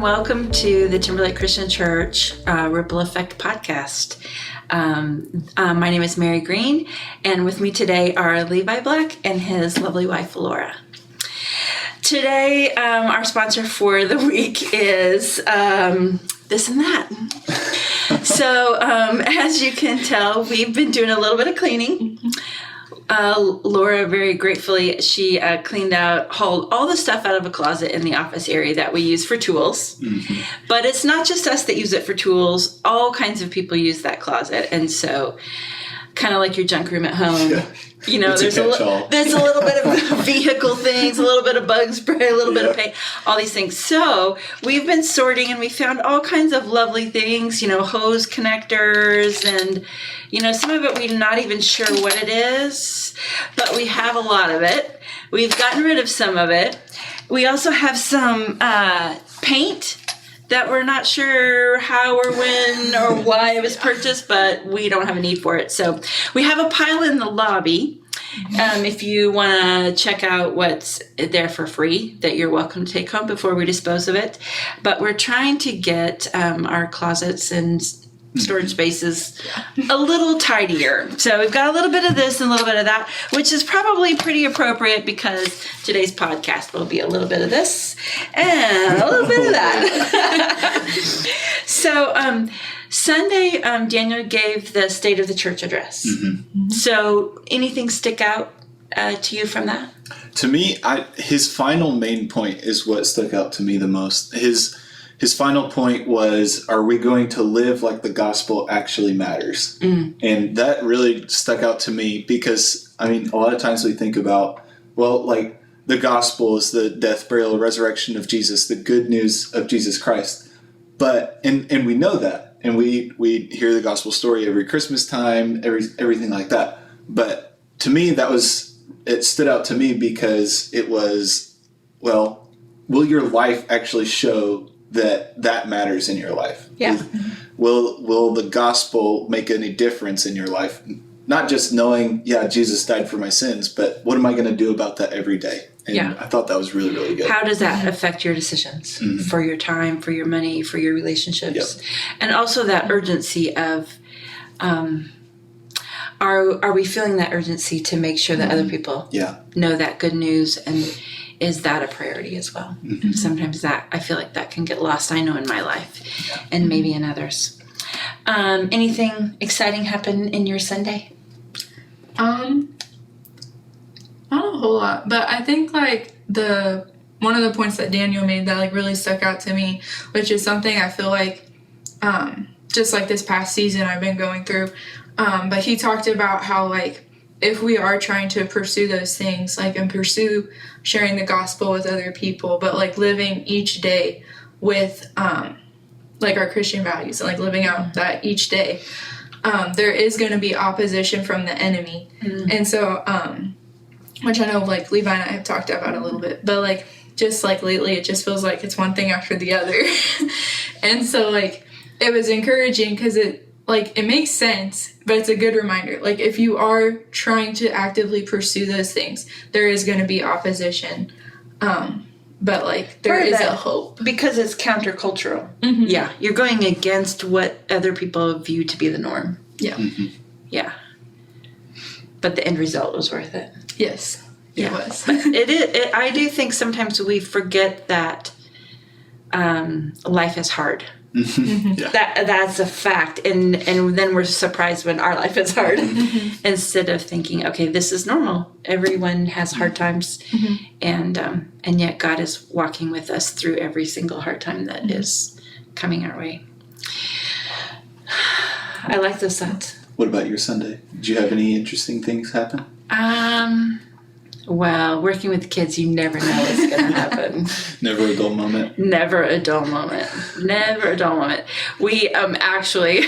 welcome to the Timberlake Christian Church Ripple Effect podcast. My name is Mary Green, and with me today are Levi Black and his lovely wife, Laura. Today, our sponsor for the week is this and that. So, as you can tell, we've been doing a little bit of cleaning. Laura, very gratefully, she cleaned out, hauled all the stuff out of a closet in the office area that we use for tools. Mm-hmm. But it's not just us that use it for tools. All kinds of people use that closet. And so, kind of like your junk room at home. Yeah. You know, there's a little bit of vehicle things, a little bit of bug spray, a little bit of paint, all these things. So we've been sorting and we found all kinds of lovely things, you know, hose connectors and, you know, some of it we're not even sure what it is, but we have a lot of it. We've gotten rid of some of it. We also have some paint that we're not sure how or when or why it was purchased, but we don't have a need for it. So we have a pile in the lobby. If you want to check out what's there for free, that you're welcome to take home before we dispose of it. But we're trying to get our closets and storage spaces a little tidier. So we've got a little bit of this and a little bit of that, which is probably pretty appropriate because today's podcast will be a little bit of this and a little bit of that. So Sunday, Daniel gave the State of the Church address. Mm-hmm. So anything stick out to you from that? To me, his final main point is what stuck out to me the most. His final point was, are we going to live like the gospel actually matters? Mm. And that really stuck out to me because, I mean, a lot of times we think about, well, like the gospel is the death, burial, resurrection of Jesus, the good news of Jesus Christ. But, and we know that, and we hear the gospel story every Christmas time, everything like that. But to me, it stood out to me because it was, well, will your life actually show that matters in your life? Yeah. Will the gospel make any difference in your life? Not just knowing, Jesus died for my sins, but what am I going to do about that every day? And I thought that was really, really good. How does that affect your decisions for your time, for your money, for your relationships? Yep. And also that urgency of, are we feeling that urgency to make sure that other people know that good news, and is that a priority as well? Mm-hmm. Sometimes that, I feel like that can get lost, I know, in my life and maybe in others. Anything exciting happen in your Sunday? Not a whole lot, but I think like one of the points that Daniel made that like really stuck out to me, which is something I feel like just like this past season I've been going through, but he talked about how like if we are trying to pursue those things, like, and pursue sharing the gospel with other people, but like living each day with like our Christian values and like living out that each day, there is going to be opposition from the enemy. Mm-hmm. And so which I know like Levi and I have talked about a little bit, but like just like lately it just feels like it's one thing after the other. And so like it was encouraging because it makes sense, but it's a good reminder. Like, if you are trying to actively pursue those things, there is going to be opposition. But, like, there is a hope. Because it's countercultural. Mm-hmm. Yeah. You're going against what other people view to be the norm. Yeah. Mm-hmm. Yeah. But the end result was worth it. Yes. Yeah. It was. But I do think sometimes we forget that life is hard. Mm-hmm. That's a fact, and then we're surprised when our life is hard. Mm-hmm. Instead of thinking, okay, this is normal. Everyone has hard times, and yet God is walking with us through every single hard time that is coming our way. I like those thoughts. What about your Sunday? Did you have any interesting things happen? Well, working with kids, you never know what's going to happen. Never a dull moment. Never a dull moment. Never a dull moment. We actually,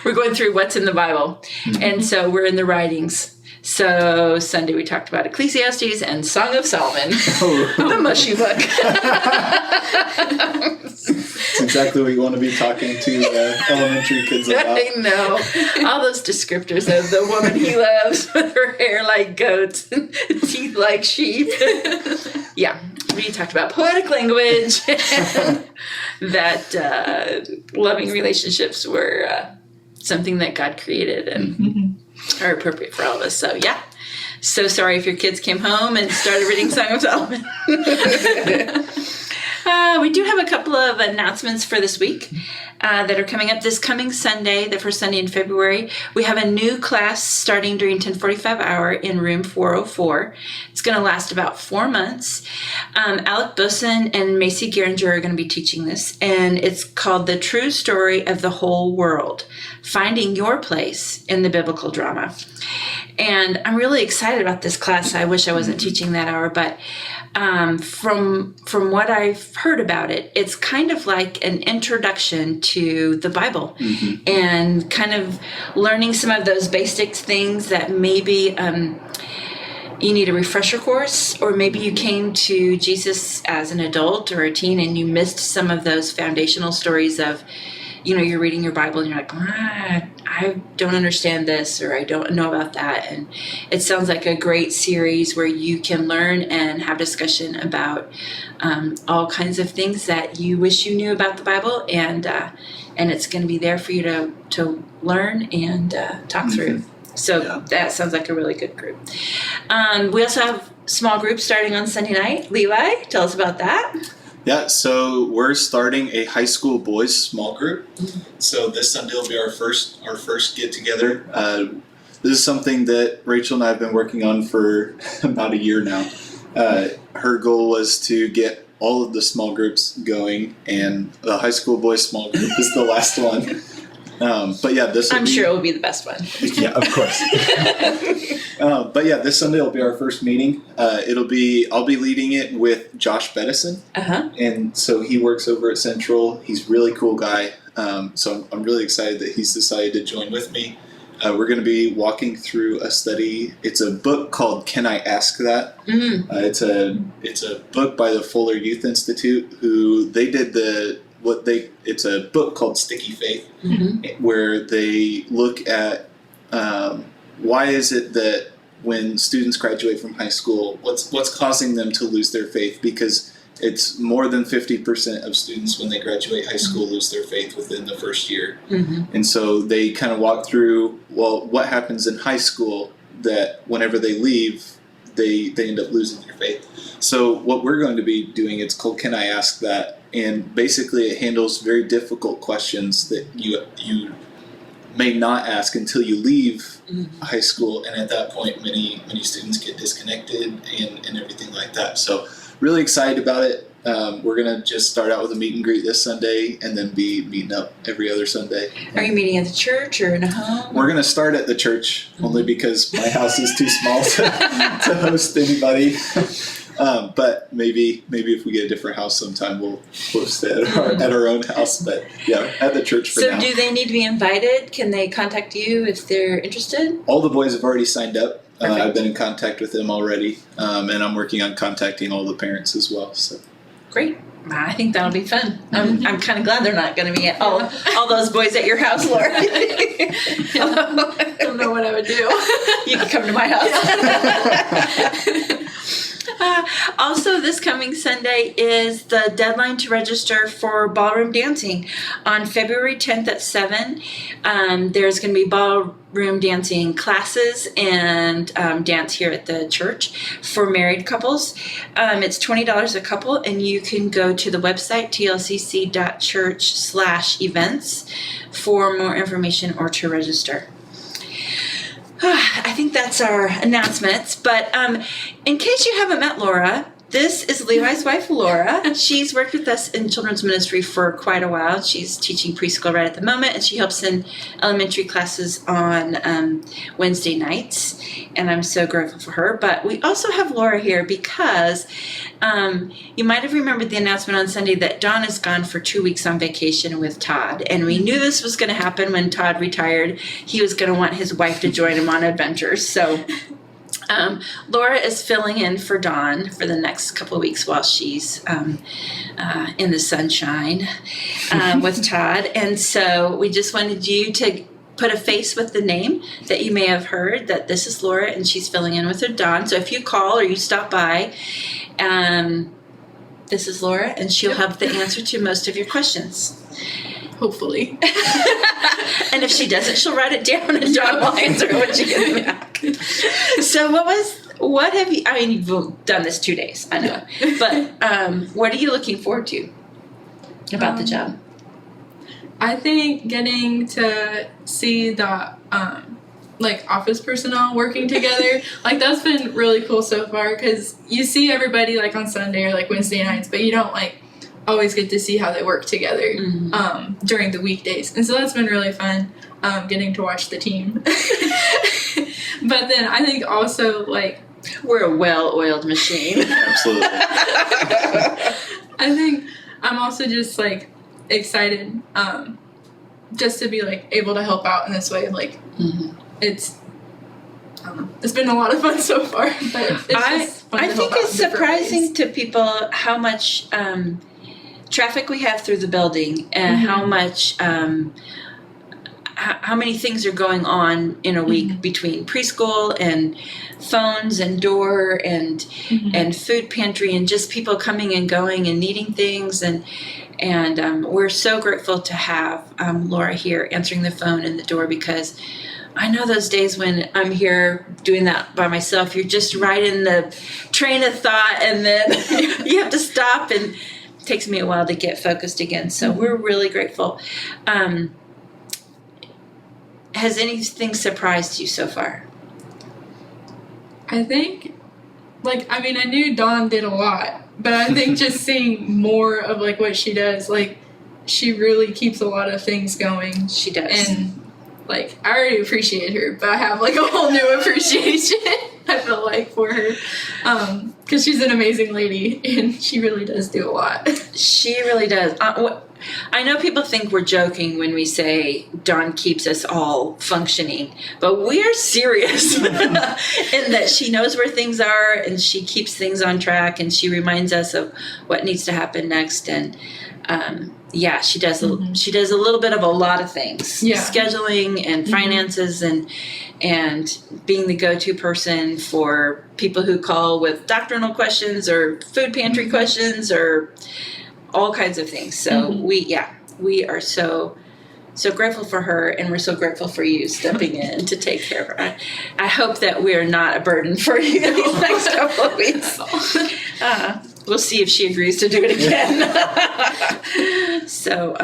we're going through what's in the Bible. Mm-hmm. And so we're in the writings. So Sunday we talked about Ecclesiastes and Song of Solomon. The mushy book. It's exactly what you want to be talking to elementary kids about. I know. All those descriptors of the woman he loves with her hair like goats and teeth like sheep. Yeah. we talked about poetic language, and that loving relationships were something that God created and are appropriate for all of us. So, yeah. So sorry if your kids came home and started reading Song of Solomon. We do have a couple of announcements for this week that are coming up. This coming Sunday, the first Sunday in February, we have a new class starting during 10:45 hour in room 404. It's going to last about 4 months. Alec Boson and Macy Geringer are going to be teaching this, and it's called The True Story of the Whole World, Finding Your Place in the Biblical Drama. And I'm really excited about this class. I wish I wasn't teaching that hour, but from what I've heard about it, it's kind of like an introduction to the Bible and kind of learning some of those basic things that maybe you need a refresher course, or maybe you came to Jesus as an adult or a teen and you missed some of those foundational stories of, you're reading your Bible and you're like, I don't understand this, or I don't know about that. And it sounds like a great series where you can learn and have discussion about all kinds of things that you wish you knew about the Bible, and it's going to be there for you to learn and talk through. So that sounds like a really good group. We also have small groups starting on Sunday night. Levi, tell us about that. Yeah, so we're starting a high school boys small group. So this Sunday will be our first get together. This is something that Rachel and I have been working on for about a year now. Her goal was to get all of the small groups going, and the high school boys small group is the last one. But yeah, I'm sure it will be the best one. Yeah, of course. But yeah, this Sunday will be our first meeting. I'll be leading it with Josh Bettison. And so he works over at Central. He's a really cool guy. So I'm really excited that he's decided to join with me. We're going to be walking through a study. It's a book called Can I Ask That? It's a book by the Fuller Youth Institute, who they did it's a book called Sticky Faith, where they look at why is it that when students graduate from high school, what's causing them to lose their faith? Because it's more than 50% of students when they graduate high school lose their faith within the first year. And so they kind of walk through, well, what happens in high school that whenever they leave, they end up losing their faith. So what we're going to be doing, it's called Can I Ask That? And basically it handles very difficult questions that you may not ask until you leave high school. And at that point, many students get disconnected and everything like that. So really excited about it. We're going to just start out with a meet and greet this Sunday and then be meeting up every other Sunday. Are you meeting at the church or in a home? We're going to start at the church only because my house is too small to host anybody. But maybe if we get a different house sometime, we'll stay at our own house. But yeah, at the church for now. So do they need to be invited? Can they contact you if they're interested? All the boys have already signed up. I've been in contact with them already, and I'm working on contacting all the parents as well. So great. I think that'll be fun. I'm kind of glad they're not going to be at all those boys at your house, Laura. I don't know what I would do. You can come to my house. Also, this coming Sunday is the deadline to register for ballroom dancing. On February 10th at 7, there's going to be ballroom dancing classes and dance here at the church for married couples. It's $20 a couple, and you can go to the website, tlcc.church/events, for more information or to register. I think that's our announcements, but in case you haven't met Laura, this is Levi's wife, Laura. She's worked with us in children's ministry for quite a while. She's teaching preschool right at the moment, and she helps in elementary classes on Wednesday nights, and I'm so grateful for her. But we also have Laura here because you might have remembered the announcement on Sunday that Dawn is gone for 2 weeks on vacation with Todd, and we knew this was going to happen when Todd retired. He was going to want his wife to join him on adventures, so Laura is filling in for Dawn for the next couple of weeks while she's in the sunshine with Todd. And so we just wanted you to put a face with the name that you may have heard, that this is Laura and she's filling in with her Dawn. So if you call or you stop by, This is Laura, and she'll have the answer to most of your questions. Hopefully. And if she doesn't, she'll write it down and John will answer when she gets back. So what have you, I mean, you've done this 2 days, I know, but what are you looking forward to about the job? I think getting to see the like office personnel working together, like that's been really cool so far, because you see everybody like on Sunday or like Wednesday nights, but you don't like always get to see how they work together during the weekdays, and so that's been really fun, getting to watch the team. But then I think also like We're a well-oiled machine. Absolutely. I think I'm also just like excited just to be like able to help out in this way. Like it's, I don't know, it's been a lot of fun so far, but it's just fun I to think help out it's in different surprising ways. to people how much traffic we have through the building, and how much how many things are going on in a week between preschool and phones and door and food pantry and just people coming and going and needing things, and we're so grateful to have Laura here answering the phone in the door, because I know those days when I'm here doing that by myself, you're just right in the train of thought, and then you have to stop, and it takes me a while to get focused again. So we're really grateful. Has anything surprised you so far? I think, like, I mean, I knew Dawn did a lot, but I think just seeing more of like what she does, like, she really keeps a lot of things going. She does. And like, I already appreciate her, but I have like a whole new appreciation, I feel like, for her, because she's an amazing lady and she really does do a lot. She really does. I know people think we're joking when we say Dawn keeps us all functioning, but we're serious in that she knows where things are, and she keeps things on track, and she reminds us of what needs to happen next. And yeah, she does. She does a little bit of a lot of things, scheduling and finances, and being the go-to person for people who call with doctrinal questions or food pantry questions or all kinds of things. So we are so grateful for her, and we're so grateful for you stepping in to take care of her. I hope that we're not a burden for you these next couple of weeks. We'll see if she agrees to do it again. So,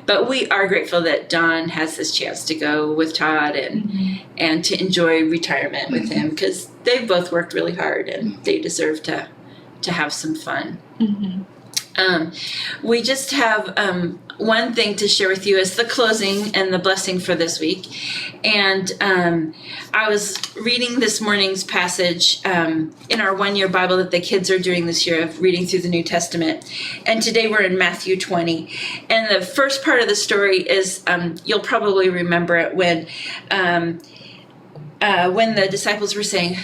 but we are grateful that Dawn has this chance to go with Todd and to enjoy retirement with him, because they've both worked really hard and they deserve to have some fun. We just have one thing to share with you as the closing and the blessing for this week. And I was reading this morning's passage in our one-year Bible that the kids are doing this year of reading through the New Testament. And today we're in Matthew 20. And the first part of the story is, you'll probably remember it, when the disciples were saying,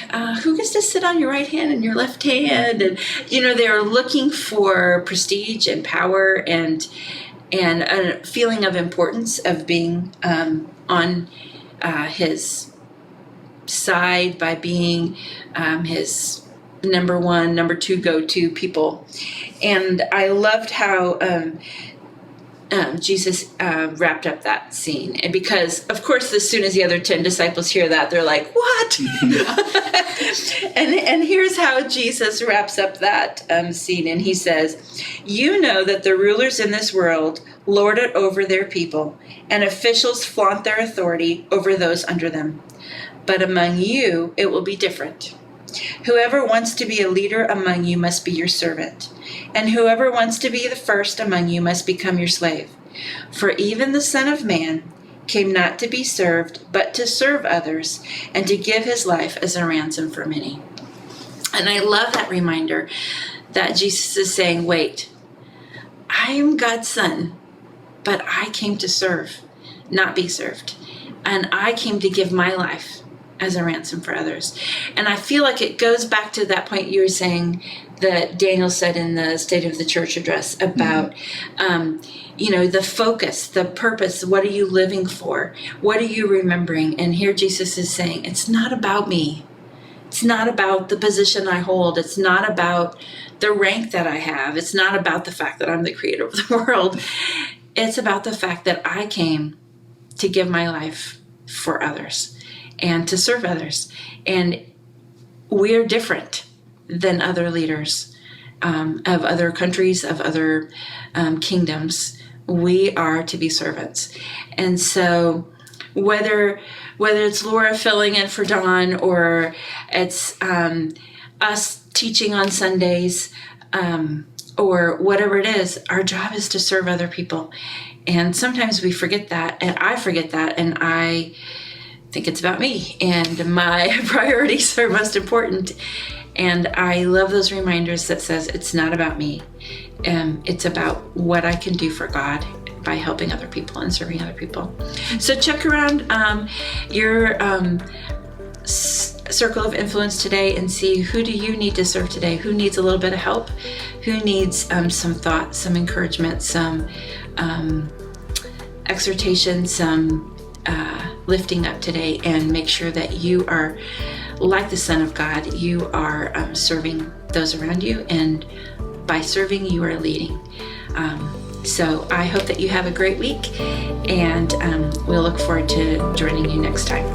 who gets to sit on your right hand and your left hand? And, they were looking for prestige and power and a feeling of importance of being on his side by being his number one, number two go-to people. And I loved how Jesus wrapped up that scene. And because, of course, as soon as the other 10 disciples hear that, they're like, what? and here's how Jesus wraps up that scene. And he says, you know that the rulers in this world lord it over their people, and officials flaunt their authority over those under them. But among you, it will be different. Whoever wants to be a leader among you must be your servant, and whoever wants to be the first among you must become your slave. For even the Son of Man came not to be served, but to serve others, and to give his life as a ransom for many. And I love that reminder that Jesus is saying, wait, I am God's son, but I came to serve, not be served. And I came to give my life as a ransom for others. And I feel like it goes back to that point you were saying that Daniel said in the State of the Church address about, the focus, the purpose. What are you living for? What are you remembering? And here Jesus is saying, it's not about me. It's not about the position I hold. It's not about the rank that I have. It's not about the fact that I'm the creator of the world. It's about the fact that I came to give my life for others and to serve others. And we're different than other leaders of other countries, of other kingdoms. We are to be servants. And so whether it's Laura filling in for Dawn, or it's us teaching on Sundays, or whatever it is, our job is to serve other people. And sometimes we forget that, and I forget that, and I think it's about me, and my priorities are most important. And I love those reminders that says it's not about me. It's about what I can do for God by helping other people and serving other people. So check around your circle of influence today and see, who do you need to serve today? Who needs a little bit of help? Who needs some thought, some encouragement, some exhortation, some lifting up today, and make sure that you are like the Son of God. You are serving those around you, and by serving, you are leading. So I hope that you have a great week, and we'll look forward to joining you next time.